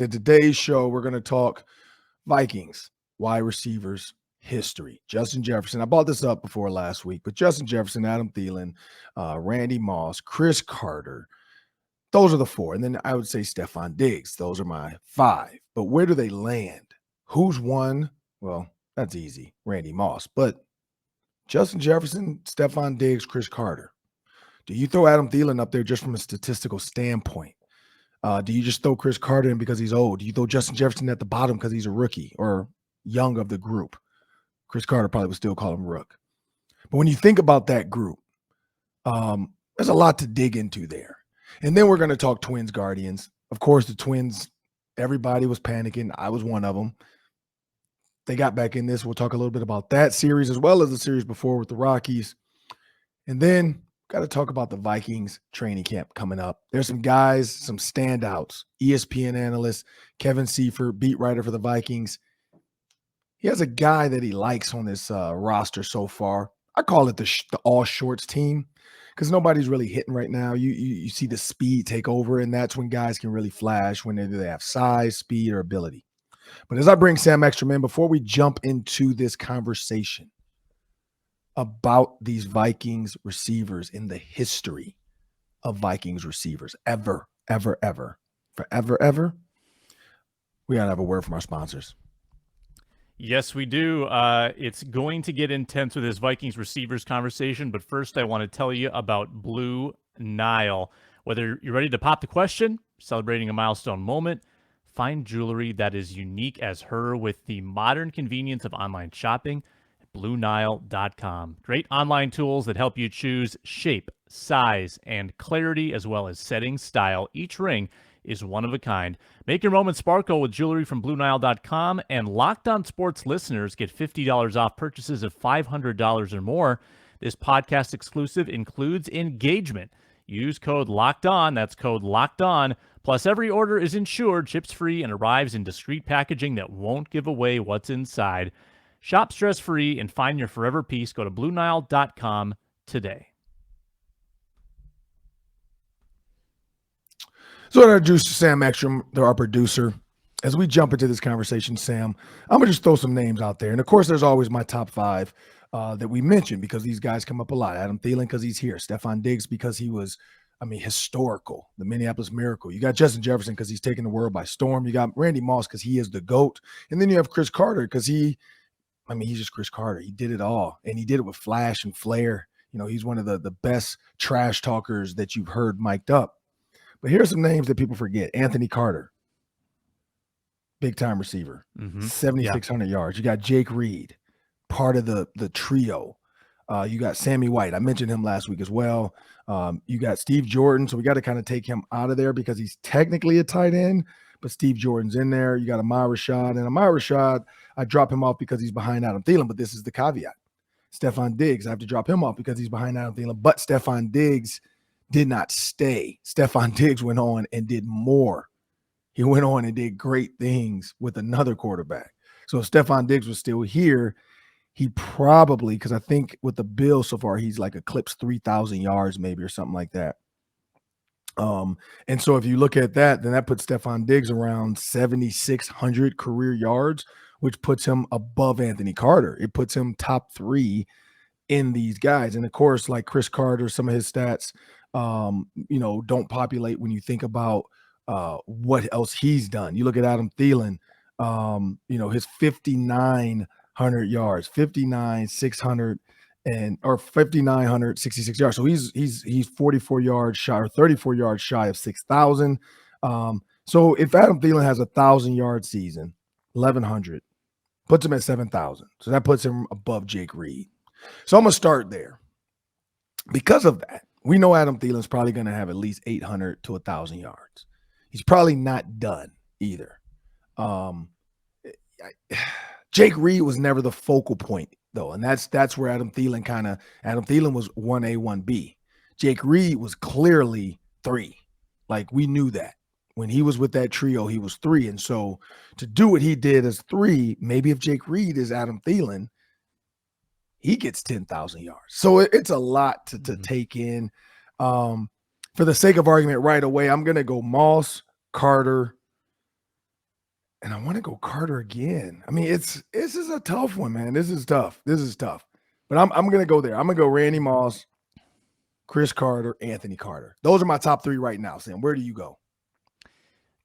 In today's show, we're going to talk Vikings, wide receivers, history. Justin Jefferson. I brought this up before last week, but Justin Jefferson, Adam Thielen, Randy Moss, Chris Carter. Those are the four. And then I would say Stephon Diggs. Those are my five. But where do they land? Who's one? Well, that's easy. Randy Moss. But Justin Jefferson, Stephon Diggs, Chris Carter. Do you throw Adam Thielen up there just from a statistical standpoint? Do you just throw Chris Carter in because he's old? Do you throw Justin Jefferson at the bottom because he's a rookie or young of the group? Chris Carter probably would still call him Rook. But when you think about that group, there's a lot to dig into there. And then we're going to talk Twins Guardians. Of course, the Twins, everybody was panicking. I was one of them. They got back in this. We'll talk a little bit about that series as well as the series before with the Rockies. And then got to talk about the Vikings training camp coming up. There's some guys, some standouts. ESPN analyst Kevin Seifert, beat writer for the Vikings. He has a guy that he likes on this roster so far. I call it the all shorts team because nobody's really hitting right now. You see the speed take over, and that's when guys can really flash when they have size, speed, or ability. But as I bring Sam Ekstrom in, before we jump into this conversation about these Vikings receivers in the history of Vikings receivers, ever, forever, we got to have a word from our sponsors. Yes, we do. It's going to get intense with this Vikings receivers conversation, but first I want to tell you about Blue Nile. Whether you're ready to pop the question, celebrating a milestone moment, find jewelry that is unique as her with the modern convenience of online shopping at BlueNile.com. Great online tools that help you choose shape, size, and clarity, as well as setting, style. Each ring is one of a kind. Make your moment sparkle with jewelry from BlueNile.com, and Locked On Sports listeners get $50 off purchases of $500 or more. This podcast exclusive includes engagement. Use code Locked On. That's code Locked On. Plus, every order is insured, ships free, and arrives in discreet packaging that won't give away what's inside. Shop stress-free and find your forever piece. Go to BlueNile.com today. So I introduce Sam Ekstrom, our producer. As we jump into this conversation, Sam, I'm going to just throw some names out there. And, of course, there's always my top five that we mentioned because these guys come up a lot. Adam Thielen because he's here. Stephon Diggs because he was, historical, the Minneapolis Miracle. You got Justin Jefferson because he's taking the world by storm. You got Randy Moss because he is the GOAT. And then you have Chris Carter because he's just Chris Carter. He did it all, and he did it with flash and flair. He's one of the best trash talkers that you've heard mic'd up. But here's some names that people forget. Anthony Carter, big-time receiver, 7,600 yards. You got Jake Reed, part of the trio. You got Sammy White. I mentioned him last week as well. You got Steve Jordan, so we got to kind of take him out of there because he's technically a tight end, but Steve Jordan's in there. You got Ahmad Rashad. And Ahmad Rashad, I drop him off because he's behind Adam Thielen, but this is the caveat. Stephon Diggs, I have to drop him off because he's behind Adam Thielen, but Stephon Diggs did not stay. Stephon Diggs went on and did more. He went on and did great things with another quarterback. So if Stephon Diggs was still here, he probably, because I think with the Bills so far, he's like eclipsed 3,000 yards maybe or something like that. And so if you look at that, then that puts Stephon Diggs around 7,600 career yards, which puts him above Anthony Carter. It puts him top three in these guys. And of course, like Chris Carter, some of his stats, don't populate when you think about what else he's done. You look at Adam Thielen, his 5,900 yards, 5,966 yards. So he's 44 yards shy or 34 yards shy of 6,000. So if Adam Thielen has 1,000-yard season, 1,100, puts him at 7,000. So that puts him above Jake Reed. So I'm going to start there. Because of that, we know Adam Thielen's probably going to have at least 800 to 1,000 yards. He's probably not done either. Jake Reed was never the focal point, though, and that's where Adam Thielen was 1A, 1B. Jake Reed was clearly 3. Like, we knew that. When he was with that trio, he was 3. And so to do what he did as 3, maybe if Jake Reed is Adam Thielen, he gets 10,000 yards. So it's a lot to take in. For the sake of argument right away, I'm going to go Moss, Carter, and I want to go Carter again. I mean, this is a tough one, man. This is tough. But I'm gonna go there. I'm gonna go Randy Moss, Chris Carter, Anthony Carter. Those are my top three right now. Sam, where do you go?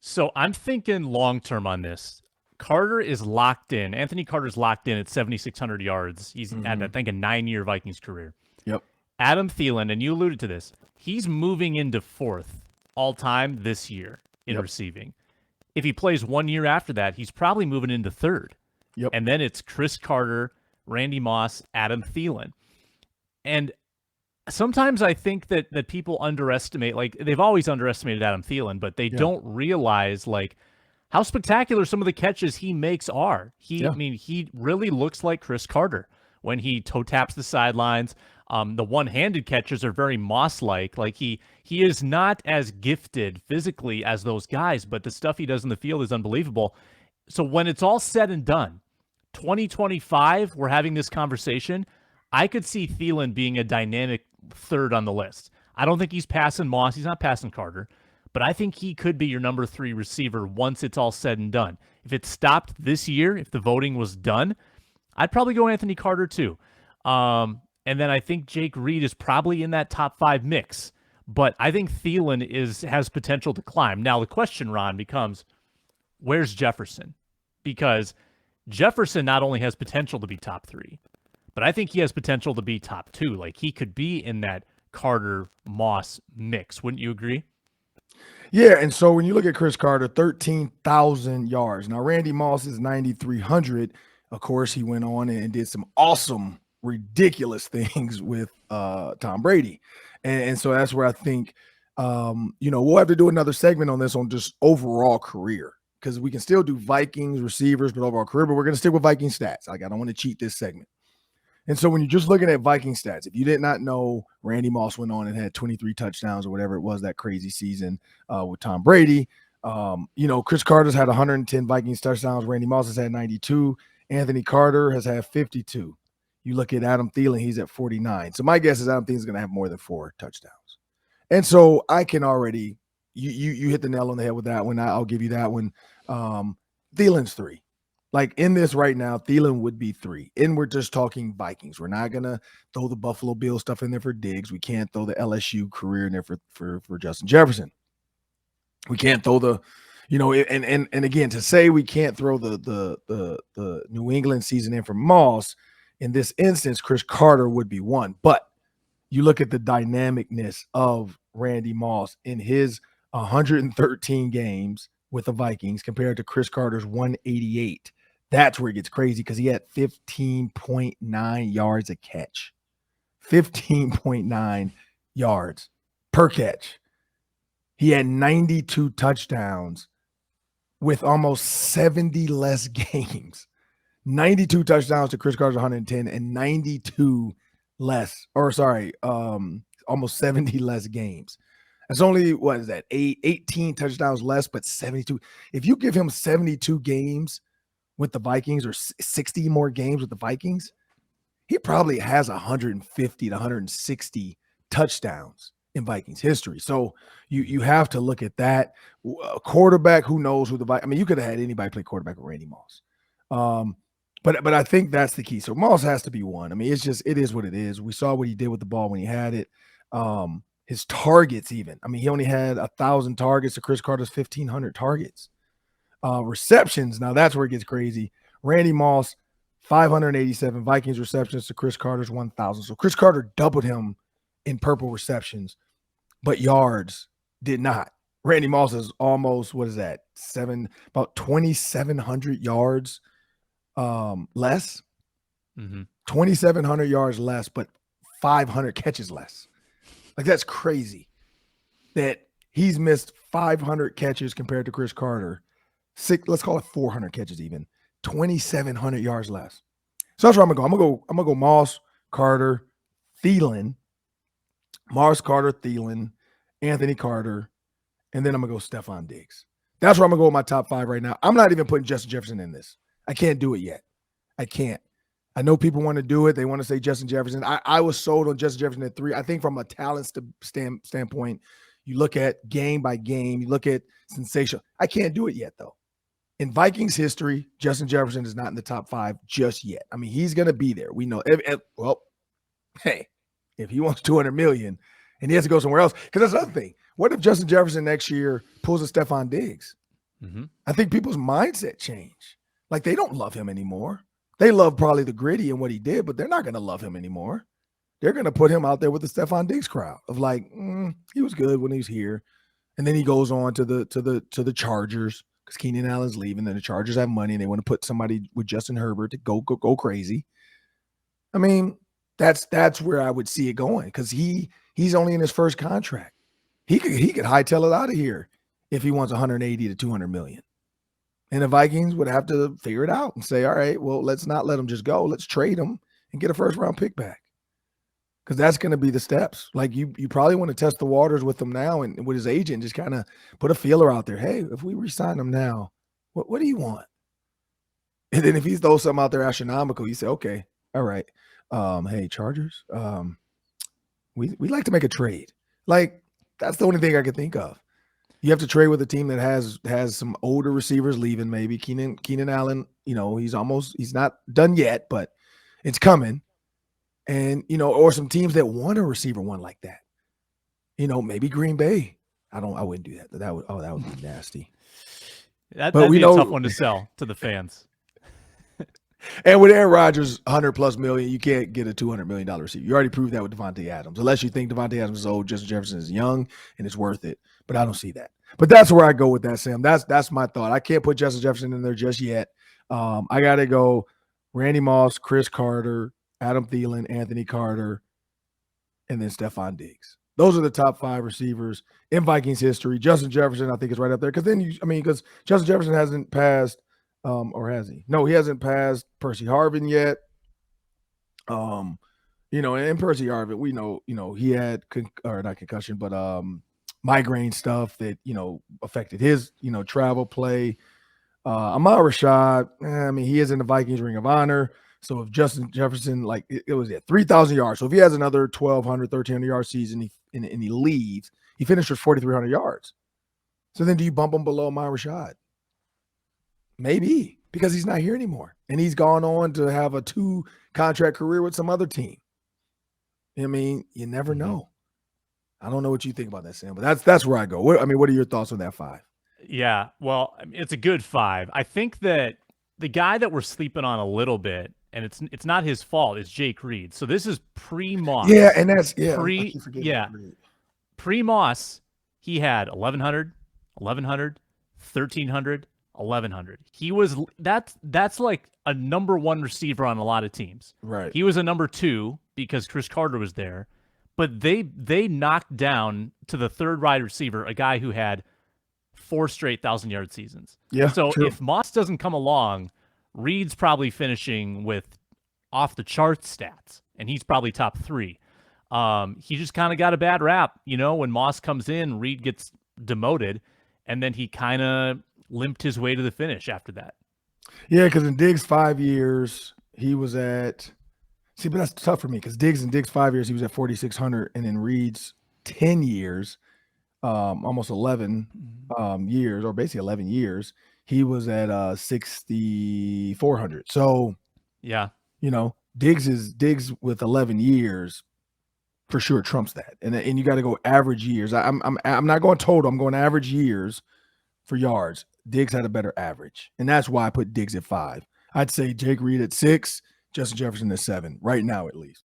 So I'm thinking long term on this. Carter is locked in. Anthony Carter's locked in at 7,600 yards. He's had, I think, a 9-year Vikings career. Yep. Adam Thielen, and you alluded to this, he's moving into 4th all-time this year in receiving. If he plays 1 year after that, he's probably moving into 3rd. Yep. And then it's Chris Carter, Randy Moss, Adam Thielen. And sometimes I think that people underestimate, like they've always underestimated Adam Thielen, but they don't realize like how spectacular some of the catches he makes are. I mean, he really looks like Chris Carter when he toe taps the sidelines. The one-handed catches are very Moss-like. Like he is not as gifted physically as those guys, but the stuff he does in the field is unbelievable. So when it's all said and done, 2025, we're having this conversation. I could see Thielen being a dynamic 3rd on the list. I don't think he's passing Moss. He's not passing Carter. But I think he could be your number 3 receiver once it's all said and done. If it stopped this year, if the voting was done, I'd probably go Anthony Carter too. And then I think Jake Reed is probably in that top 5 mix. But I think Thielen has potential to climb. Now the question, Ron, becomes, where's Jefferson? Because Jefferson not only has potential to be top 3, but I think he has potential to be top 2. Like he could be in that Carter-Moss mix. Wouldn't you agree? Yeah, and so when you look at Chris Carter, 13,000 yards. Now, Randy Moss is 9,300. Of course, he went on and did some awesome, ridiculous things with Tom Brady. And so that's where I think, we'll have to do another segment on this on just overall career, because we can still do Vikings receivers, but overall career, but we're going to stick with Viking stats. Like, I don't want to cheat this segment. And so when you're just looking at Viking stats, if you did not know, Randy Moss went on and had 23 touchdowns or whatever it was that crazy season with Tom Brady. Chris Carter's had 110 Vikings touchdowns. Randy Moss has had 92. Anthony Carter has had 52. You look at Adam Thielen, he's at 49. So my guess is Adam Thielen's going to have more than 4 touchdowns. And so I can already, you hit the nail on the head with that one. I'll give you that one. Thielen's 3. Like in this right now, Thielen would be 3. And we're just talking Vikings. We're not going to throw the Buffalo Bills stuff in there for Diggs. We can't throw the LSU career in there for Justin Jefferson. We can't throw the, and again, to say we can't throw the New England season in for Moss, in this instance, Chris Carter would be 1. But you look at the dynamicness of Randy Moss in his 113 games with the Vikings compared to Chris Carter's 188. That's where it gets crazy, because he had 15.9 yards a catch. 15.9 yards per catch. He had 92 touchdowns with almost 70 less games. 92 touchdowns to Chris Carter's 110 and 92 less, almost 70 less games. That's only, 18 touchdowns less, but 72. If you give him 72 games with the Vikings or 60 more games with the Vikings, he probably has 150 to 160 touchdowns in Vikings history. So you have to look at that. A quarterback, who knows who you could have had anybody play quarterback with Randy Moss. But I think that's the key. So Moss has to be 1. I mean, it is what it is. We saw what he did with the ball when he had it. His targets even. I mean, he only had 1,000 targets to Chris Carter's 1,500 targets. Receptions, now that's where it gets crazy. Randy Moss, 587 Vikings receptions to Chris Carter's 1,000. So Chris Carter doubled him in purple receptions, but yards did not. Randy Moss is almost, about 2,700 yards less. 2,700 yards less, but 500 catches less. Like, that's crazy that he's missed 500 catches compared to Chris Carter. Let's call it 400 catches even. 2,700 yards less. So that's where I'm gonna go. I'm gonna go Moss, Carter, Thielen, Moss, Carter, Thielen, Anthony Carter, and then I'm gonna go Stephon Diggs. That's where I'm gonna go with my top 5 right now. I'm not even putting Justin Jefferson in this. I can't do it yet. I can't. I know people want to do it. They want to say Justin Jefferson. I was sold on Justin Jefferson at 3. I think from a talent standpoint, you look at game by game, you look at sensational. I can't do it yet, though. In Vikings history, Justin Jefferson is not in the top 5 just yet. I mean, he's going to be there. We know. Well, hey, if he wants 200 million and he has to go somewhere else, because that's another thing. What if Justin Jefferson next year pulls a Stephon Diggs? I think people's mindset change. Like, they don't love him anymore. They love probably the gritty and what he did, but they're not going to love him anymore. They're going to put him out there with the Stephon Diggs crowd of like, he was good when he was here. And then he goes on to the Chargers because Keenan Allen's leaving. Then the Chargers have money and they want to put somebody with Justin Herbert to go crazy. I mean, that's where I would see it going because he's only in his first contract. He could hightail it out of here if he wants 180 to 200 million. And the Vikings would have to figure it out and say, all right, well, let's not let him just go. Let's trade him and get a first round pick back. Because that's going to be the steps. Like you probably want to test the waters with him now and with his agent, just kind of put a feeler out there. Hey, if we re-sign him now, what do you want? And then if he throws something out there astronomical, you say, okay, all right. Hey, Chargers, we'd like to make a trade. Like, that's the only thing I could think of. You have to trade with a team that has some older receivers leaving, maybe. Keenan Allen, he's not done yet, but it's coming. And, or some teams that want a receiver one like that. Maybe Green Bay. I wouldn't do that. That would be nasty. That'd be a tough one to sell to the fans. And with Aaron Rodgers, $100+ million, you can't get a $200 million receiver. You already proved that with Devontae Adams. Unless you think Devontae Adams is old, Justin Jefferson is young, and it's worth it. But I don't see that. But that's where I go with that, Sam. That's my thought. I can't put Justin Jefferson in there just yet. I got to go Randy Moss, Chris Carter, Adam Thielen, Anthony Carter, and then Stephon Diggs. Those are the top 5 receivers in Vikings history. Justin Jefferson, I think, is right up there. Because Justin Jefferson hasn't passed, or has he? No, he hasn't passed Percy Harvin yet. And Percy Harvin, we know, he had not concussion, but migraine stuff that affected his travel play. Ahmad Rashad, he is in the Vikings Ring of Honor. So if Justin Jefferson, it was at 3,000 yards. So if he has another 1,200, 1,300 yard season and he leaves, he finished with 4,300 yards. So then do you bump him below Ahmad Rashad? Maybe, because he's not here anymore. And he's gone on to have a 2-contract career with some other team. You never know. I don't know what you think about that, Sam, but that's where I go. What are your thoughts on that 5? Yeah, well, it's a good 5. I think that the guy that we're sleeping on a little bit, and it's not his fault, is Jake Reed. So this is pre-Moss. Yeah, and that's pre-Moss, he had 1,100, 1,300, 1,100. He was that's like a number 1 receiver on a lot of teams. Right. He was a number 2 because Chris Carter was there, but they knocked down to the 3rd wide receiver a guy who had 4 straight 1,000-yard seasons. Yeah. So true. If Moss doesn't come along, Reed's probably finishing with off the charts stats, and he's probably top 3. He just kind of got a bad rap. When Moss comes in, Reed gets demoted, and then he kind of limped his way to the finish after that. Yeah, because in Diggs' 5 years, he was at – but that's tough for me because in Diggs' 5 years, he was at 4,600, and in Reed's 10 years, almost 11 years, or basically 11 years, he was at 6,400. So, yeah, Diggs with 11 years for sure trumps that. And you got to go average years. I'm not going total. I'm going average years for yards. Diggs had a better average, and that's why I put Diggs at 5. I'd say Jake Reed at 6, Justin Jefferson at 7 right now, at least.